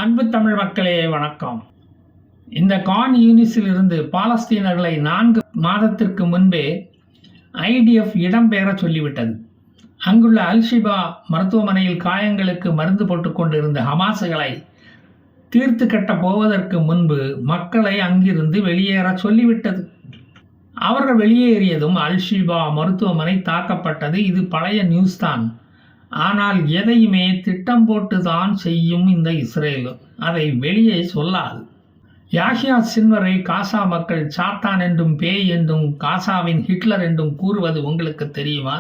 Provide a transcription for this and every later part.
அன்பு தமிழ் மக்களே வணக்கம். இந்த கான் யூனிஸில் இருந்து பாலஸ்தீனர்களை 4 மாதத்திற்கு முன்பே IDF இடம்பெயர சொல்லிவிட்டது. அங்குள்ள அல்-ஷிபா மருத்துவமனையில் காயங்களுக்கு மருந்து போட்டுக் கொண்டிருந்த ஹமாஸுகளை தீர்த்து கட்டப் போவதற்கு முன்பு மக்களை அங்கிருந்து வெளியேற சொல்லிவிட்டது. அவர்கள் வெளியேறியதும் அல்-ஷிபா மருத்துவமனை தாக்கப்பட்டது. இது பழைய நியூஸ் தான். ஆனால் எதையுமே திட்டம் போட்டு தான் செய்யும் இந்த இஸ்ரேல். அதை வெளியே சொல்லாது. யாஹ்யா சின்வரை காசா மக்கள் சாத்தான் என்றும் பேய் என்றும் காசாவின் ஹிட்லர் என்றும் கூறுவது உங்களுக்கு தெரியுமா?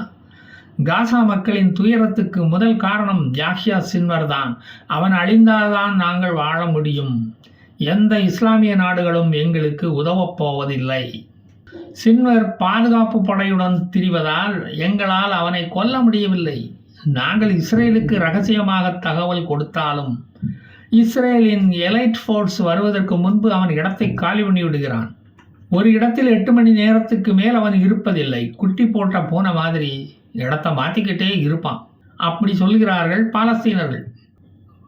காசா மக்களின் துயரத்துக்கு முதல் காரணம் யாஹ்யா சின்வர் தான். அவன் அழிந்தால்தான் நாங்கள் வாழ முடியும். எந்த இஸ்லாமிய நாடுகளும் எங்களுக்கு உதவப் போவதில்லை. சின்வர் பாதுகாப்பு படையுடன் திரிவதால் எங்களால் அவனை கொல்ல முடியவில்லை. நாங்கள் இஸ்ரேலுக்கு ரகசியமாக தகவல் கொடுத்தாலும் இஸ்ரேலின் எலைட் ஃபோர்ஸ் வருவதற்கு முன்பு அவன் இடத்தை காலி பண்ணி விடுகிறான். ஒரு இடத்தில் 8 மணி நேரத்துக்கு மேல் அவன் இருப்பதில்லை. குட்டி போட்ட பூனை மாதிரி இடத்தை மாற்றிக்கிட்டே இருப்பான். அப்படி சொல்கிறார்கள் பாலஸ்தீனர்கள்.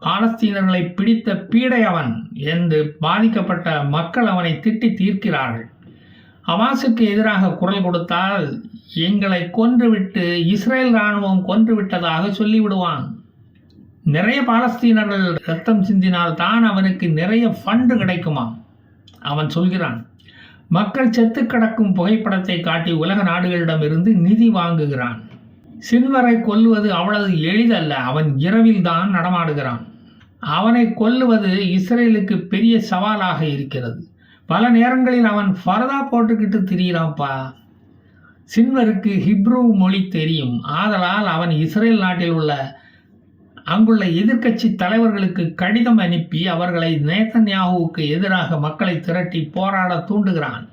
பாலஸ்தீனர்களை பிடித்த பீடை அவன் என்று பாதிக்கப்பட்ட மக்கள் அவனை திட்டி தீர்க்கிறார்கள். ஹமாஸுக்கு எதிராக குரல் கொடுத்தால் எங்களை கொன்றுவிட்டு இஸ்ரேல் இராணுவம் கொன்றுவிட்டதாக சொல்லிவிடுவான். நிறைய பாலஸ்தீனர்கள் ரத்தம் சிந்தினால் தான் அவனுக்கு நிறைய ஃபண்டு கிடைக்குமாம். அவன் சொல்கிறான். மக்கள் செத்து கிடக்கும் புகைப்படத்தை காட்டி உலக நாடுகளிடமிருந்து நிதி வாங்குகிறான். சின்வரை கொல்லுவது அவ்வளவு எளிதல்ல. அவன் இரவில் தான் நடமாடுகிறான். அவனை கொல்லுவது இஸ்ரேலுக்கு பெரிய சவாலாக இருக்கிறது. பல நேரங்களில் அவன் ஃபர்தா போட்டுக்கிட்டு திரியிறான்ப்பா. சின்வருக்கு ஹிப்ரூ மொழி தெரியும். ஆதலால் அவன் இஸ்ரேல் நாட்டில் உள்ள அங்குள்ள எதிர்க்கட்சி தலைவர்களுக்கு கடிதம் அனுப்பி அவர்களை நேதன்யாஹுவுக்கு எதிராக மக்களை திரட்டி போராட தூண்டுகிறான்.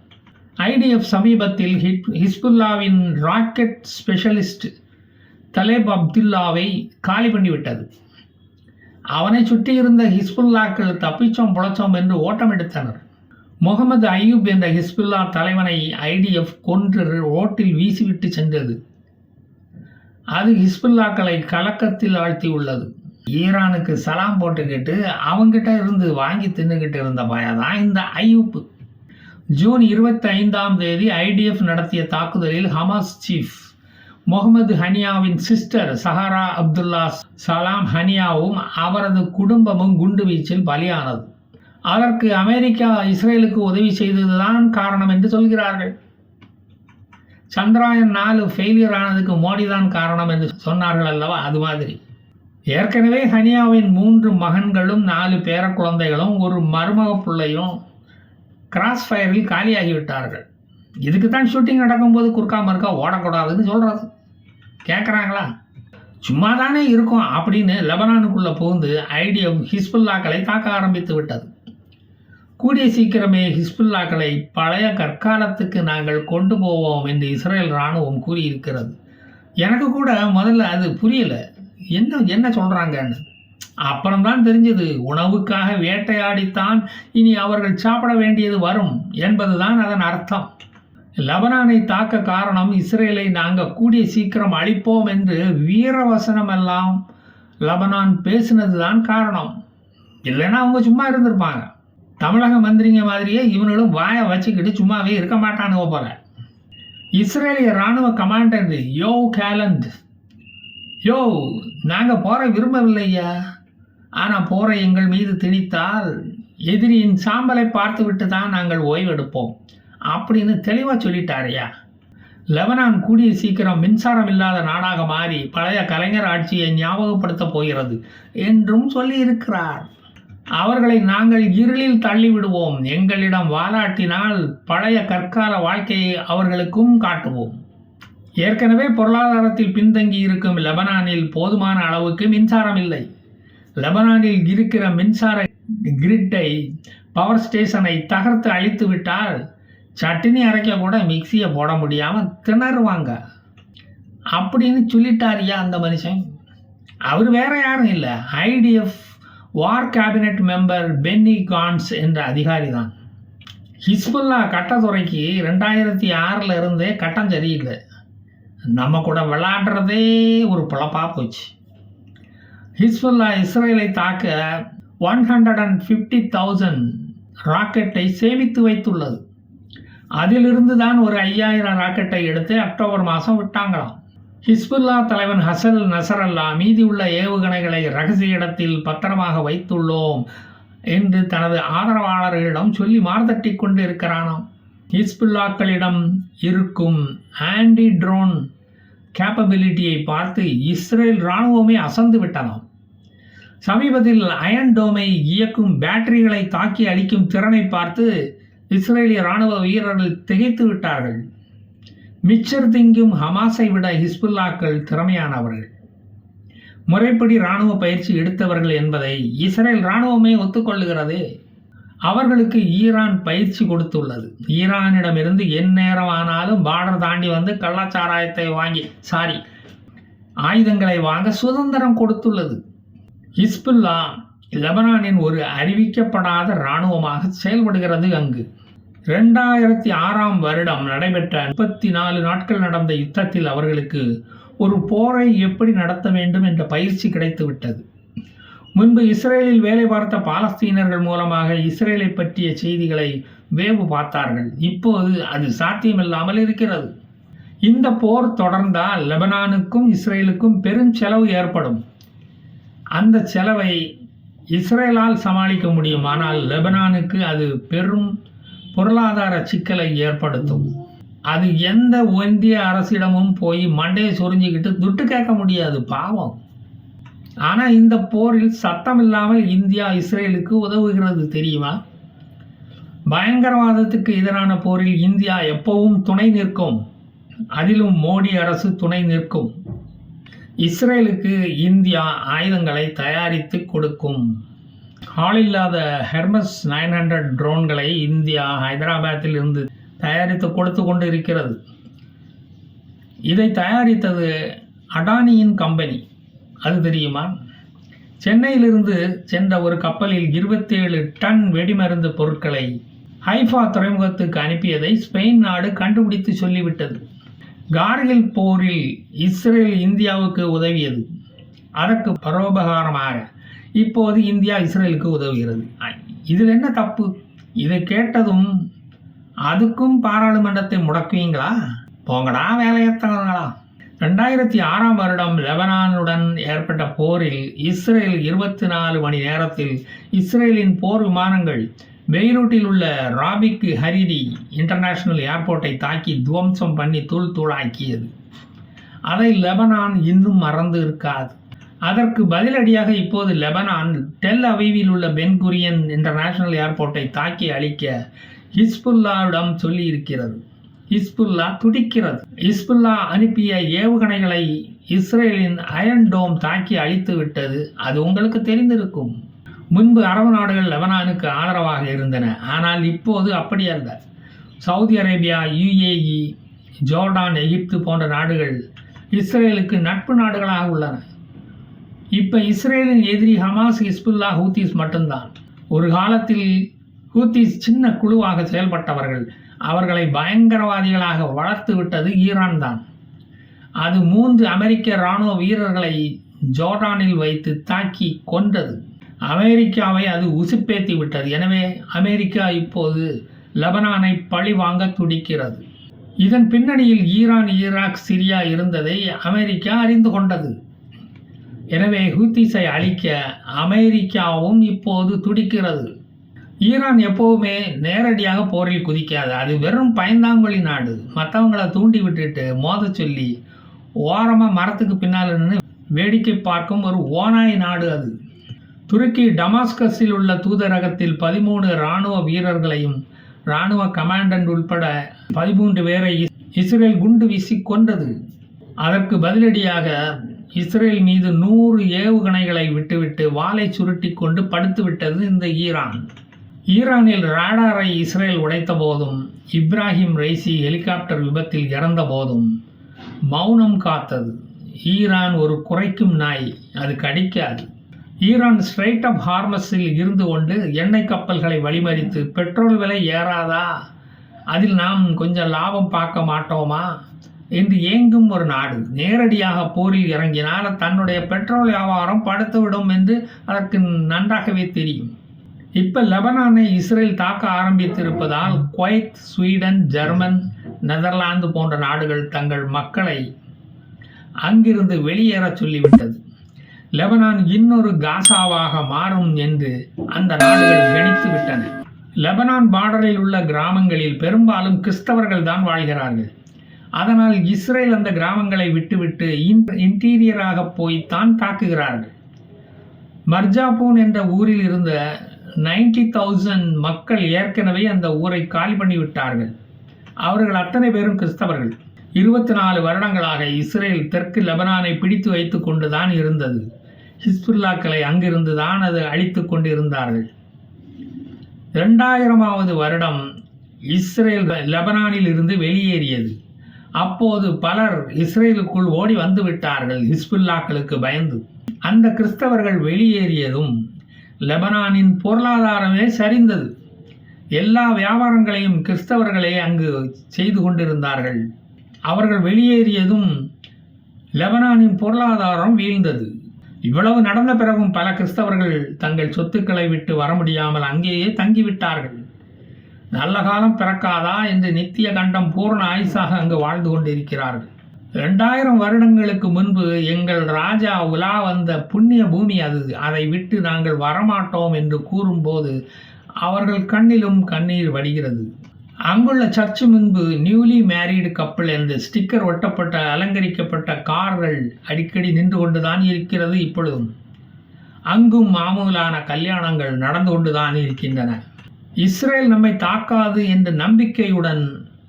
IDF சமீபத்தில் ஹிஸ்புல்லாவின் ராக்கெட் ஸ்பெஷலிஸ்ட் தலேப் அப்துல்லாவை காலி பண்ணிவிட்டது. அவனை சுற்றியிருந்த ஹிஸ்புல்லாக்கள் தப்பிச்சோம் புழைச்சோம் என்று ஓட்டம் எடுத்தனர். முகமது அய்யூப் என்ற ஹிஸ்புல்லா தலைவனை IDF கொன்று ரோட்டில் வீசிவிட்டு சென்றது. அது ஹிஸ்புல்லாக்களை கலக்கத்தில் ஆழ்த்தி உள்ளது. ஈரானுக்கு சலாம் போட்டுக்கிட்டு அவங்கிட்ட இருந்து வாங்கி தின்னுக்கிட்டு இருந்த பயதான் இந்த அய்யூப். ஜூன் 25ஆம் தேதி IDF நடத்திய தாக்குதலில் ஹமாஸ் சீஃப் முகமது ஹனியாவின் சிஸ்டர் சஹரா அப்துல்லா சலாம் ஹனியாவும் அவரது குடும்பமும் குண்டுவீச்சில் பலியானது. அதற்கு அமெரிக்கா இஸ்ரேலுக்கு உதவி செய்ததுதான் காரணம் என்று சொல்கிறார்கள். சந்திராயன் 4 ஃபெயிலியர் ஆனதுக்கு மோடி தான் காரணம் என்று சொன்னார்கள் அல்லவா? அது மாதிரி ஏற்கனவே ஹனியாவின் 3 மகன்களும் 4 பேர குழந்தைகளும் ஒரு மருமக பிள்ளையும் கிராஸ் ஃபயரில் காலியாகிவிட்டார்கள். இதுக்கு தான் ஷூட்டிங் நடக்கும்போது குறுக்கா மறுக்கா ஓடக்கூடாதுன்னு சொல்கிறது. கேட்குறாங்களா? சும்மா தானே இருக்கும் அப்படின்னு லெபனானுக்குள்ளே புகுந்து IDF ஹிஸ்புல்லாக்களை தாக்க ஆரம்பித்து விட்டது. கூடிய சீக்கிரமே ஹிஸ்புல்லாக்களை பழைய கற்காலத்துக்கு நாங்கள் கொண்டு போவோம் என்று இஸ்ரேல் இராணுவம் கூறியிருக்கிறது. எனக்கு கூட முதல்ல அது புரியல, என்ன சொல்கிறாங்கன்னு. அப்புறம்தான் தெரிஞ்சது, உணவுக்காக வேட்டையாடித்தான் இனி அவர்கள் சாப்பிட வேண்டியது வரும் என்பதுதான் அதன் அர்த்தம். லெபனானை தாக்க காரணம் இஸ்ரேலை நாங்கள் கூடிய சீக்கிரம் அழிப்போம் என்று வீரவசனம் எல்லாம் லெபனான் பேசினது தான் காரணம். இல்லைன்னா அவங்க சும்மா இருந்திருப்பாங்க. தமிழக மந்திரிங்க மாதிரியே இவனும் வாயை வச்சுக்கிட்டு சும்மாவே இருக்க மாட்டானுவ போல. இஸ்ரேலிய இராணுவ கமாண்டர் யோ கேலண்ட், யோ நாங்கள் போற விரும்பவில்லையா, ஆனால் போற எங்கள் மீது திணித்தால் எதிரியின் சாம்பலை பார்த்து விட்டு தான் நாங்கள் ஓய்வெடுப்போம் அப்படின்னு தெளிவாக சொல்லிட்டாரையா. லெபனான் கூடிய சீக்கிரம் மின்சாரம் இல்லாத நாடாக மாறி பழைய கலைஞர் ஆட்சியை ஞாபகப்படுத்த போகிறது என்றும் சொல்லி இருக்கிறார். அவர்களை நாங்கள் இருளில் தள்ளிவிடுவோம். எங்களிடம் வாலாட்டினால் பழைய கற்கால வாழ்க்கையை அவர்களுக்கும் காட்டுவோம். ஏற்கனவே பொருளாதாரத்தில் பின்தங்கி இருக்கும் லெபனானில் போதுமான அளவுக்கு மின்சாரம் இல்லை. லெபனானில் இருக்கிற மின்சார கிரிட்டை, பவர் ஸ்டேஷனை தகர்த்து அழித்து விட்டால் சட்டினி அரைக்க கூட மிக்சியை போட முடியாமல் திணறுவாங்க அப்படின்னு சொல்லிட்டாரியா அந்த மனுஷன். அவர் வேற யாரும் இல்லை, IDF வார் கேபினட் மெம்பர் பென்னி கான்ஸ் என்ற அதிகாரி தான். ஹிஸ்புல்லா கட்டத்துறைக்கு 2006 இருந்தே கட்டம் சரியில்லை. நம்ம கூட விளையாடுறதே ஒரு பொழப்பாக போச்சு. ஹிஸ்புல்லா இஸ்ரேலை தாக்க 150,000 ராக்கெட்டை சேமித்து வைத்துள்ளது. அதிலிருந்து தான் ஒரு 5000 ராக்கெட்டை எடுத்து அக்டோபர் மாதம் விட்டாங்களாம். ஹிஸ்புல்லா தலைவன் ஹசன் நசரல்லா மீதியுள்ள ஏவுகணைகளை ரகசிய இடத்தில் பத்திரமாக வைத்துள்ளோம் என்று தனது ஆதரவாளர்களிடம் சொல்லி மார்தட்டி கொண்டு இருக்கிறானாம். ஹிஸ்புல்லாக்களிடம் இருக்கும் ஆன்டி ட்ரோன் கேப்பபிலிட்டியை பார்த்து இஸ்ரேல் இராணுவமே அசந்து விட்டதாம். சமீபத்தில் அயன் டோமை இயக்கும் பேட்டரிகளை தாக்கி அளிக்கும் திறனை பார்த்து இஸ்ரேலிய இராணுவ வீரர்கள் திகைத்து விட்டார்கள். மிச்சர் திங்கும் ஹமாஸை விட ஹிஸ்புல்லாக்கள் திறமையானவர்கள், முறைப்படி இராணுவ பயிற்சி எடுத்தவர்கள் என்பதை இஸ்ரேல் இராணுவமே ஒத்துக்கொள்ளுகிறது. அவர்களுக்கு ஈரான் பயிற்சி கொடுத்துள்ளது. ஈரானிடமிருந்து எந்நேரம் ஆனாலும் பார்டர் தாண்டி வந்து கள்ளச்சாராயத்தை ஆயுதங்களை வாங்க சுதந்திரம் கொடுத்துள்ளது. ஹிஸ்புல்லா லெபனானின் ஒரு அறிவிக்கப்படாத இராணுவமாக செயல்படுகிறது. அங்கு 2006ஆம் வருடம் நடைபெற்ற 34 நாட்கள் நடந்த யுத்தத்தில் அவர்களுக்கு ஒரு போரை எப்படி நடத்த வேண்டும் என்ற பயிற்சி கிடைத்துவிட்டது. முன்பு இஸ்ரேலில் வேலை பார்த்த பாலஸ்தீனர்கள் மூலமாக இஸ்ரேலை பற்றிய செய்திகளை வேவு பார்த்தார்கள். இப்போது அது சாத்தியமில்லாமல் இருக்கிறது. இந்த போர் தொடர்ந்தால் லெபனானுக்கும் இஸ்ரேலுக்கும் பெரும் செலவு ஏற்படும். அந்த செலவை இஸ்ரேலால் சமாளிக்க முடியும், ஆனால் லெபனானுக்கு அது பெரும் பொருளாதார சிக்கலை ஏற்படுத்தும். அது எந்த ஒன்றிய அரசிடமும் போய் மண்டையை சொரிஞ்சிக்கிட்டு துட்டு கேட்க முடியாது, பாவம். ஆனால் இந்த போரில் சத்தம் இல்லாமல் இந்தியா இஸ்ரேலுக்கு உதவுகிறது தெரியுமா? பயங்கரவாதத்துக்கு எதிரான போரில் இந்தியா எப்பவும் துணை நிற்கும். அதிலும் மோடி அரசு துணை நிற்கும். இஸ்ரேலுக்கு இந்தியா ஆயுதங்களை தயாரித்து கொடுக்கும். ஆளில்லாத ஹெர்மஸ் 900 ட்ரோன்களை இந்தியா ஹைதராபாத்தில் இருந்து தயாரித்து கொடுத்து கொண்டு இருக்கிறது. இதை தயாரித்தது அடானியின் கம்பெனி, அது தெரியுமா? சென்னையிலிருந்து சென்ற ஒரு கப்பலில் 27 டன் வெடிமருந்து பொருட்களை ஹைஃபா துறைமுகத்துக்கு அனுப்பியதை ஸ்பெயின் நாடு கண்டுபிடித்து சொல்லிவிட்டது. கார்கில் போரில் இஸ்ரேல் இந்தியாவுக்கு உதவியது. அதற்கு பரோபகாரமாக இப்போது இந்தியா இஸ்ரேலுக்கு உதவுகிறது. இதில் என்ன தப்பு? இதை கேட்டதும் அதுக்கும் பாராளுமன்றத்தை முடக்குவீங்களா? போங்கடா வேலையத்தவங்களா. 2006ஆம் வருடம் லெபனானுடன் ஏற்பட்ட போரில் இஸ்ரேல் 24 மணி நேரத்தில் இஸ்ரேலின் போர் விமானங்கள் பெய்ரூட்டில் உள்ள ராபிக் ஹரிரி இன்டர்நேஷனல் ஏர்போர்ட்டை தாக்கி துவம்சம் பண்ணி தூள் தூளாக்கியது. அதை லெபனான் இன்னும் மறந்து இருக்காது. அதற்கு பதிலடியாக இப்போது லெபனான் டெல் அவீவில் உள்ள பென் குரியன் இன்டர்நேஷனல் ஏர்போர்ட்டை தாக்கி அழிக்க ஹிஸ்புல்லாவிடம் சொல்லி இருக்கிறது. ஹிஸ்புல்லா துடிக்கிறது. ஹிஸ்புல்லா அனுப்பிய ஏவுகணைகளை இஸ்ரேலின் அயன் டோம் தாக்கி அழித்து விட்டது. அது உங்களுக்கு தெரிந்திருக்கும். முன்பு அரபு நாடுகள் லெபனானுக்கு ஆதரவாக இருந்தன, ஆனால் இப்போது அப்படி அல்ல. சவுதி அரேபியா, UAE, ஜோர்டான், எகிப்து போன்ற நாடுகள் இஸ்ரேலுக்கு நட்பு நாடுகளாக உள்ளன. இப்போ இஸ்ரேலின் எதிரி ஹமாஸ், ஹிஸ்புல்லா, ஹூத்திஸ் மட்டும்தான். ஒரு காலத்தில் ஹூத்திஸ் சின்ன குழுவாக செயல்பட்டவர்கள். அவர்களை பயங்கரவாதிகளாக வளர்த்து விட்டது ஈரான் தான். அது 3 அமெரிக்க இராணுவ வீரர்களை ஜோர்டானில் வைத்து தாக்கி கொன்றது. அமெரிக்காவை அது உசுப்பேத்தி விட்டது. எனவே அமெரிக்கா இப்போது லெபனானை பழி வாங்க துடிக்கிறது. இதன் பின்னணியில் ஈரான், ஈராக், சிரியா இருந்ததை அமெரிக்கா அறிந்து கொண்டது. எனவே ஹூத்திஸை அழிக்க அமெரிக்காவும் இப்போது துடிக்கிறது. ஈரான் எப்போவுமே நேரடியாக போரில் குதிக்காது. அது வெறும் பயந்தாங்கொழி நாடு. மற்றவங்களை தூண்டி விட்டுட்டு மோத சொல்லி ஓரமாக மரத்துக்கு பின்னால் நின்று வேடிக்கை பார்க்கும் ஒரு ஓநாய் நாடு அது. துருக்கி டமாஸ்கஸில் உள்ள தூதரகத்தில் 13 இராணுவ வீரர்களையும் இராணுவ கமாண்டன்ட் உட்பட 13 பேரை இஸ்ரேல் குண்டு வீசி கொன்றது. அதற்கு பதிலடியாக இஸ்ரேல் மீது 100 ஏவுகணைகளை விட்டுவிட்டு வாளை சுருட்டி கொண்டு படுத்து விட்டது இந்த ஈரான். ஈரானில் ராடாரை இஸ்ரேல் உடைத்த போதும், இப்ராஹிம் ரைசி ஹெலிகாப்டர் விபத்தில் இறந்த போதும் மௌனம் காத்தது. ஈரான் ஒரு குறைக்கும் நாய், அது கடிக்காது. ஈரான் ஸ்ட்ரெய்ட் ஆஃப் ஹார்மஸில் இருந்து கொண்டு எண்ணெய் கப்பல்களை வழிமறித்து பெட்ரோல் விலை ஏறாதா, அதில் நாம் கொஞ்சம் லாபம் பார்க்க மாட்டோமா, என்று ஏங்கும் ஒரு நாடு நேரடியாக போரில் இறங்கினால் தன்னுடைய பெட்ரோல் வியாபாரம் படுத்துவிடும் என்று அதற்கு நன்றாகவே தெரியும். இப்போ லெபனானை இஸ்ரேல் தாக்க ஆரம்பித்திருப்பதால் குவைத், ஸ்வீடன், ஜெர்மன், நெதர்லாந்து போன்ற நாடுகள் தங்கள் மக்களை அங்கிருந்து வெளியேறச் சொல்லிவிட்டது. லெபனான் இன்னொரு காசாவாக மாறும் என்று அந்த நாடுகள் கணித்து விட்டன. லெபனான் பார்டரில் உள்ள கிராமங்களில் பெரும்பாலும் கிறிஸ்தவர்கள் தான் வாழ்கிறார்கள். அதனால் இஸ்ரேல் அந்த கிராமங்களை விட்டுவிட்டு இன்டீரியராக போய்த்தான் தாக்குகிறார்கள். மர்ஜாபூன் என்ற ஊரில் இருந்த 90,000 மக்கள் ஏற்கனவே அந்த ஊரை காலி பண்ணிவிட்டார்கள். அவர்கள் அத்தனை பேரும் கிறிஸ்தவர்கள். 24 வருடங்களாக இஸ்ரேல் தெற்கு லெபனானை பிடித்து வைத்து கொண்டுதான் இருந்தது. ஹிஸ்புல்லாக்களை அங்கிருந்து தான் அது அழித்து கொண்டு இருந்தார்கள். 2000வது வருடம் இஸ்ரேல் லெபனானில் இருந்து வெளியேறியது. அப்போது பலர் இஸ்ரேலுக்குள் ஓடி வந்து விட்டார்கள் ஹிஸ்புல்லாக்களுக்கு பயந்து. அந்த கிறிஸ்தவர்கள் வெளியேறியதும் லெபனானின் பொருளாதாரமே சரிந்தது. எல்லா வியாபாரங்களையும் கிறிஸ்தவர்களே அங்கு செய்து கொண்டிருந்தார்கள். அவர்கள் வெளியேறியதும் லெபனானின் பொருளாதாரம் வீழ்ந்தது. இவ்வளவு நடந்த பிறகும் பல கிறிஸ்தவர்கள் தங்கள் சொத்துக்களை விட்டு வர முடியாமல் அங்கேயே தங்கிவிட்டார்கள். நல்ல காலம் பிறக்காதா என்று நித்திய கண்டம் பூர்ண ஆயுசாக அங்கு வாழ்ந்து கொண்டிருக்கிறார்கள். 2000 வருடங்களுக்கு முன்பு எங்கள் ராஜா உலா வந்த புண்ணிய பூமி அது, அதை விட்டு நாங்கள் வரமாட்டோம் என்று கூறும்போது அவர்கள் கண்ணிலும் கண்ணீர் வடிகிறது. அங்குள்ள சர்ச்சு முன்பு நியூலி மேரீடு கப்பல் என்று ஸ்டிக்கர் ஒட்டப்பட்ட அலங்கரிக்கப்பட்ட கார்கள் அடிக்கடி நின்று கொண்டுதான் இருக்கிறது. இப்பொழுதும் அங்கும் மாமூலான கல்யாணங்கள் நடந்து கொண்டுதான் இருக்கின்றன. இஸ்ரேல் நம்மை தாக்காது என்ற நம்பிக்கையுடன்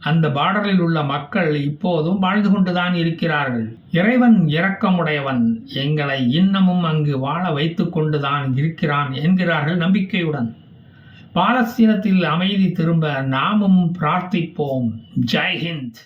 அந்த பார்டரில் உள்ள மக்கள் இப்போதும் வாழ்ந்து கொண்டுதான் இருக்கிறார்கள். இறைவன் இரக்கமுடையவன், எங்களை இன்னமும் அங்கு வாழ வைத்து கொண்டுதான் இருக்கிறான் என்கிறார்கள் நம்பிக்கையுடன். பாலஸ்தீனத்தில் அமைதி திரும்ப நாமும் பிரார்த்திப்போம். ஜெய் ஹிந்த்.